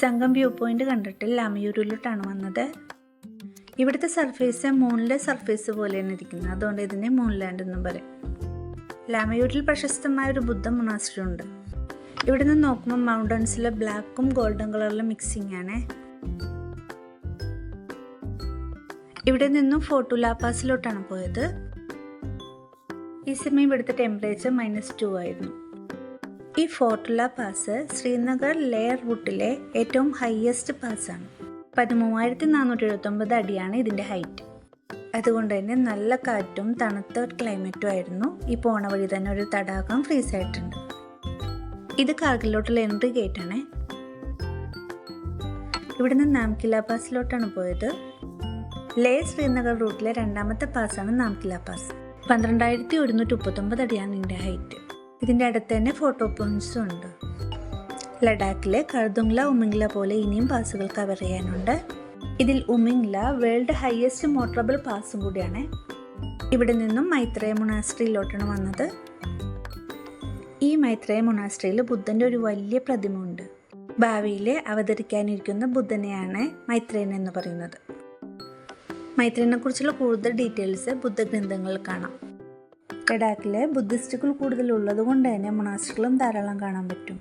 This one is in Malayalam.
സംഗം വ്യൂ പോയിന്റ് കണ്ടിട്ട് ലാമയൂരിലോട്ടാണ് വന്നത്. ഇവിടുത്തെ സർഫേസ് മൂണിലെ സർഫേസ് പോലെയാണ് ഇരിക്കുന്നത്, അതുകൊണ്ട് ഇതിനെ മൂൺലാൻഡ് എന്നും പറയും. ലാമയൂരിൽ പ്രശസ്തമായ ഒരു ബുദ്ധ മൊണാസ്ട്രി ഉണ്ട്. ഇവിടെ നിന്ന് നോക്കുമ്പോൾ മൗണ്ടൻസിലെ ബ്ലാക്കും ഗോൾഡൻ കളറിലെ മിക്സിംഗ് ആണ്. ഇവിടെ നിന്നും ഫോർട്ട് ലാ പാസിലോട്ടാണ് പോയത്. ഈ സമയം ഇവിടുത്തെ ടെമ്പറേച്ചർ -2 ആയിരുന്നു. ഈ ഫോർട്ട് ലാ പാസ് ശ്രീനഗർ ലെയർ റൂട്ടിലെ ഏറ്റവും ഹയസ്റ്റ് പാസ്സാണ്. 13,479 അടിയാണ് ഇതിൻ്റെ ഹൈറ്റ്. അതുകൊണ്ട് തന്നെ നല്ല കാറ്റും തണുത്ത ക്ലൈമറ്റും ആയിരുന്നു. ഈ പോണ വഴി തന്നെ ഒരു തടാകം ഫ്രീസ് ആയിട്ടുണ്ട്. ഇത് കാർഗിലോട്ടുള്ള എൻട്രി ഗേറ്റ് ആണ്. ഇവിടുന്ന് നാംകില പാസിലോട്ടാണ് പോയത്. ലേ ശ്രീനഗർ റൂട്ടിലെ രണ്ടാമത്തെ പാസ്സാണ് നാംകില പാസ്. 12,139 അടിയാണ് ഇതിൻ്റെ ഹൈറ്റ്. ഇതിൻ്റെ അടുത്ത് തന്നെ ഫോട്ടോ പോയിന്റ്സും ഉണ്ട്. ലഡാക്കിലെ കർദുങ്ല ഉമിങ്ല പോലെ ഇനിയും പാസുകൾ കവർ ചെയ്യാനുണ്ട്. ഇതിൽ ഉമിങ്ല വേൾഡ് ഹയസ്റ്റ് മോട്ടറബിൾ പാസും കൂടിയാണ്. ഇവിടെ നിന്നും മൈത്രേയ മൊണാസ്ട്രിയിലോട്ടാണ് വന്നത്. ഈ മൈത്രേയ മൊണാസ്ട്രിയിൽ ബുദ്ധൻ്റെ ഒരു വലിയ പ്രതിമ ഉണ്ട്. ഭാവിയിൽ അവതരിക്കാനിരിക്കുന്ന ബുദ്ധനെയാണ് മൈത്രേയൻ എന്ന് പറയുന്നത്. മൈത്രേയനെ കുറിച്ചുള്ള കൂടുതൽ ഡീറ്റെയിൽസ് ബുദ്ധഗ്രന്ഥങ്ങളിൽ കാണാം. ലഡാക്കിലെ ബുദ്ധിസ്റ്റുകൾ കൂടുതലുള്ളത് കൊണ്ട് തന്നെ മൊണാസ്ട്രികളും ധാരാളം കാണാൻ പറ്റും.